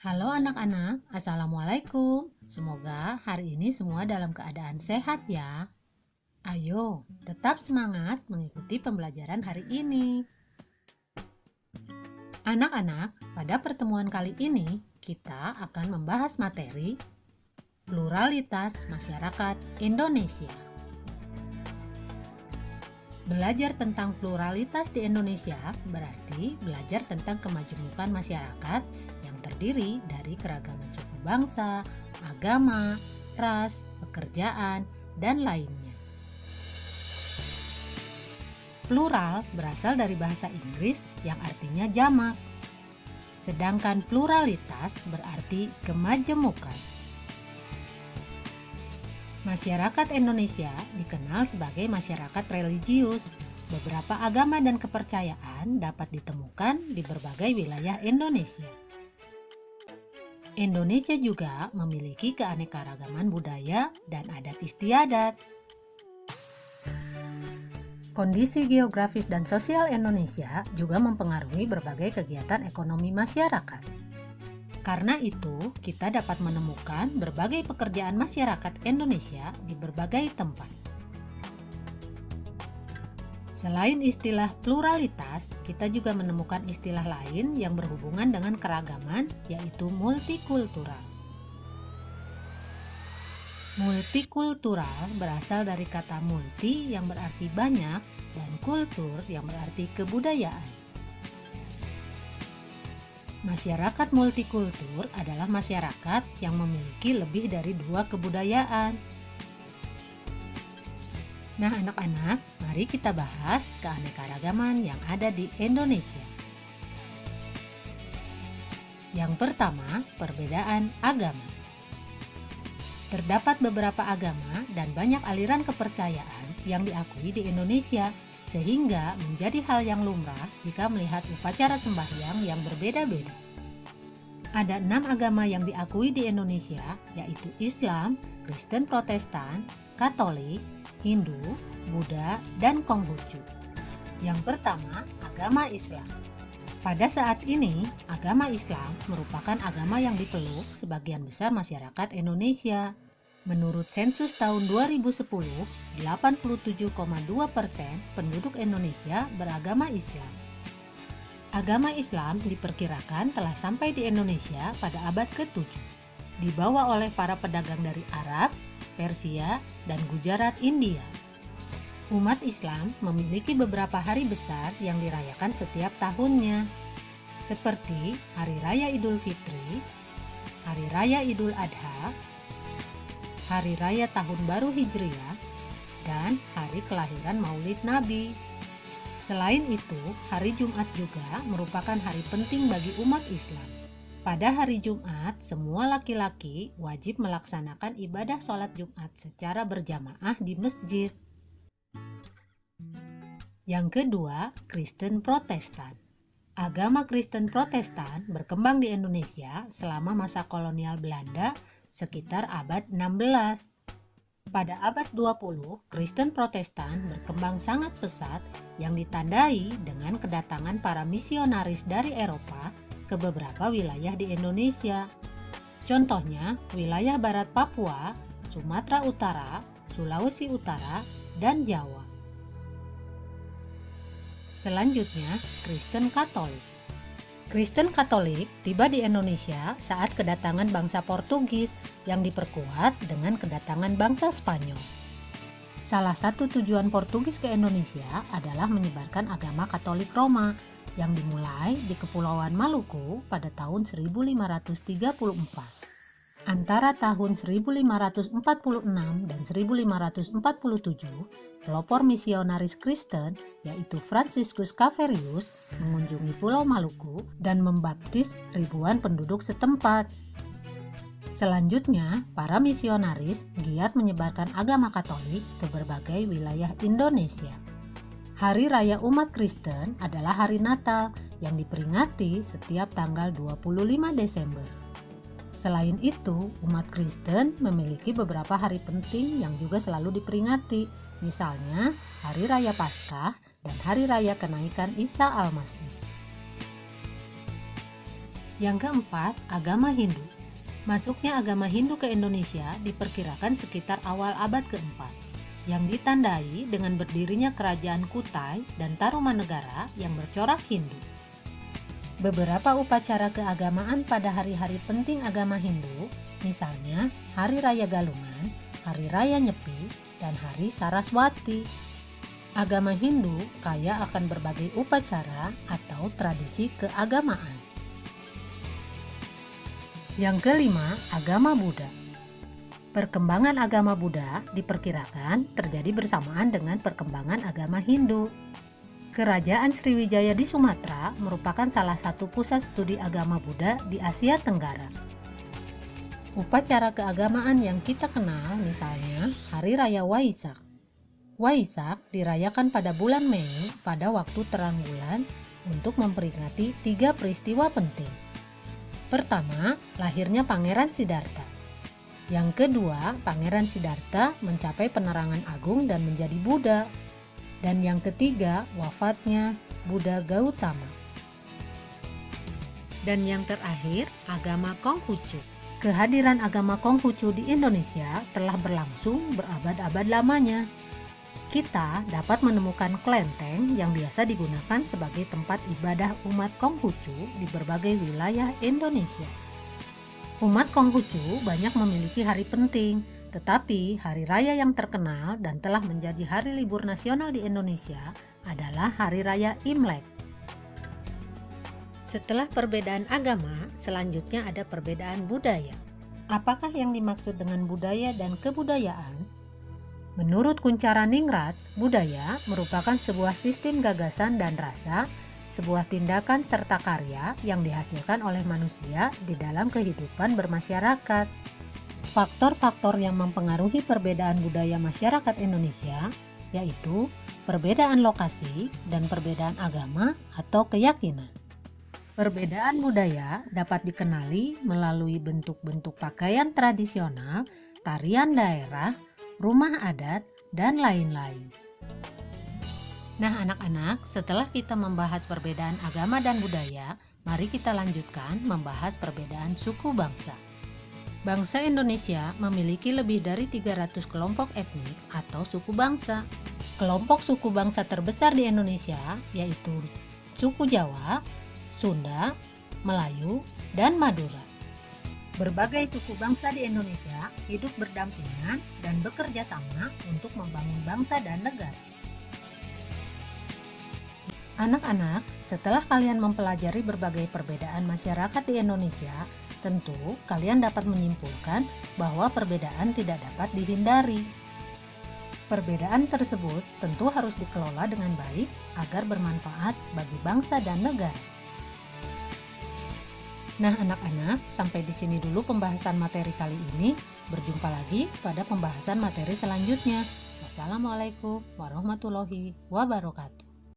Halo anak-anak, Assalamualaikum. Semoga hari ini semua dalam keadaan sehat ya. Ayo, tetap semangat mengikuti pembelajaran hari ini. Anak-anak, pada pertemuan kali ini kita akan membahas materi pluralitas masyarakat Indonesia. Belajar tentang pluralitas di Indonesia berarti belajar tentang kemajemukan masyarakat yang terdiri dari keragaman suku bangsa, agama, ras, pekerjaan, dan lainnya. Plural berasal dari bahasa Inggris yang artinya jamak, sedangkan pluralitas berarti kemajemukan. Masyarakat Indonesia dikenal sebagai masyarakat religius. Beberapa agama dan kepercayaan dapat ditemukan di berbagai wilayah Indonesia. Indonesia juga memiliki keanekaragaman budaya dan adat istiadat. Kondisi geografis dan sosial Indonesia juga mempengaruhi berbagai kegiatan ekonomi masyarakat. Karena itu, kita dapat menemukan berbagai pekerjaan masyarakat Indonesia di berbagai tempat. Selain istilah pluralitas, kita juga menemukan istilah lain yang berhubungan dengan keragaman, yaitu multikultural. Multikultural berasal dari kata multi yang berarti banyak dan kultur yang berarti kebudayaan. Masyarakat multikultur adalah masyarakat yang memiliki lebih dari 2 kebudayaan. Nah, anak-anak, mari kita bahas keanekaragaman yang ada di Indonesia. Yang pertama, perbedaan agama. Terdapat beberapa agama dan banyak aliran kepercayaan yang diakui di Indonesia, sehingga menjadi hal yang lumrah jika melihat upacara sembahyang yang berbeda-beda. Ada 6 agama yang diakui di Indonesia, yaitu Islam, Kristen Protestan, Katolik, Hindu, Buddha, dan Konghucu. Yang pertama, agama Islam. Pada saat ini, agama Islam merupakan agama yang dipeluk sebagian besar masyarakat Indonesia. Menurut sensus tahun 2010, 87,2% penduduk Indonesia beragama Islam. Agama Islam diperkirakan telah sampai di Indonesia pada abad ke-7. Dibawa oleh para pedagang dari Arab, Persia, dan Gujarat, India. Umat Islam memiliki beberapa hari besar yang dirayakan setiap tahunnya, seperti Hari Raya Idul Fitri, Hari Raya Idul Adha, Hari Raya Tahun Baru Hijriah, dan Hari Kelahiran Maulid Nabi. Selain itu, hari Jumat juga merupakan hari penting bagi umat Islam. Pada hari Jumat, semua laki-laki wajib melaksanakan ibadah sholat Jumat secara berjamaah di masjid. Yang kedua, Kristen Protestan. Agama Kristen Protestan berkembang di Indonesia selama masa kolonial Belanda sekitar abad 16. Pada abad 20, Kristen Protestan berkembang sangat pesat yang ditandai dengan kedatangan para misionaris dari Eropa ke beberapa wilayah di Indonesia. Contohnya, wilayah barat Papua, Sumatera Utara, Sulawesi Utara, dan Jawa. Selanjutnya, Kristen Katolik. Kristen Katolik tiba di Indonesia saat kedatangan bangsa Portugis yang diperkuat dengan kedatangan bangsa Spanyol. Salah satu tujuan Portugis ke Indonesia adalah menyebarkan agama Katolik Roma yang dimulai di Kepulauan Maluku pada tahun 1534. Antara tahun 1546 dan 1547, pelopor misionaris Kristen yaitu Franciscus Caverius mengunjungi Pulau Maluku dan membaptis ribuan penduduk setempat. Selanjutnya, para misionaris giat menyebarkan agama Katolik ke berbagai wilayah Indonesia. Hari Raya Umat Kristen adalah hari Natal yang diperingati setiap tanggal 25 Desember. Selain itu, umat Kristen memiliki beberapa hari penting yang juga selalu diperingati, misalnya Hari Raya Paskah dan Hari Raya Kenaikan Isa Al-Masih. Yang keempat, agama Hindu. Masuknya agama Hindu ke Indonesia diperkirakan sekitar awal abad keempat, yang ditandai dengan berdirinya kerajaan Kutai dan Tarumanegara yang bercorak Hindu. Beberapa upacara keagamaan pada hari-hari penting agama Hindu, misalnya Hari Raya Galungan, Hari Raya Nyepi, dan Hari Saraswati. Agama Hindu kaya akan berbagai upacara atau tradisi keagamaan. Yang kelima, agama Buddha. Perkembangan agama Buddha diperkirakan terjadi bersamaan dengan perkembangan agama Hindu. Kerajaan Sriwijaya di Sumatera merupakan salah satu pusat studi agama Buddha di Asia Tenggara. Upacara keagamaan yang kita kenal misalnya Hari Raya Waisak. Waisak dirayakan pada bulan Mei pada waktu terang bulan untuk memperingati 3 peristiwa penting. Pertama, lahirnya Pangeran Siddhartha. Yang kedua, Pangeran Siddhartha mencapai penerangan agung dan menjadi Buddha. Dan yang ketiga, wafatnya Buddha Gautama. Dan yang terakhir, agama Konghucu. Kehadiran agama Konghucu di Indonesia telah berlangsung berabad-abad lamanya. Kita dapat menemukan kelenteng yang biasa digunakan sebagai tempat ibadah umat Konghucu di berbagai wilayah Indonesia. Umat Konghucu banyak memiliki hari penting, tetapi hari raya yang terkenal dan telah menjadi hari libur nasional di Indonesia adalah Hari Raya Imlek. Setelah perbedaan agama, selanjutnya ada perbedaan budaya. Apakah yang dimaksud dengan budaya dan kebudayaan? Menurut Kunchara Ningrat, budaya merupakan sebuah sistem gagasan dan rasa, sebuah tindakan serta karya yang dihasilkan oleh manusia di dalam kehidupan bermasyarakat. Faktor-faktor yang mempengaruhi perbedaan budaya masyarakat Indonesia yaitu perbedaan lokasi dan perbedaan agama atau keyakinan. Perbedaan budaya dapat dikenali melalui bentuk-bentuk pakaian tradisional, tarian daerah, rumah adat, dan lain-lain. Nah anak-anak, setelah kita membahas perbedaan agama dan budaya, mari kita lanjutkan membahas perbedaan suku bangsa. Bangsa Indonesia memiliki lebih dari 300 kelompok etnik atau suku bangsa. Kelompok suku bangsa terbesar di Indonesia yaitu suku Jawa, Sunda, Melayu, dan Madura. Berbagai suku bangsa di Indonesia hidup berdampingan dan bekerja sama untuk membangun bangsa dan negara. Anak-anak, setelah kalian mempelajari berbagai perbedaan masyarakat di Indonesia, tentu kalian dapat menyimpulkan bahwa perbedaan tidak dapat dihindari. Perbedaan tersebut tentu harus dikelola dengan baik agar bermanfaat bagi bangsa dan negara. Nah anak-anak, sampai di sini dulu pembahasan materi kali ini. Berjumpa lagi pada pembahasan materi selanjutnya. Wassalamualaikum warahmatullahi wabarakatuh.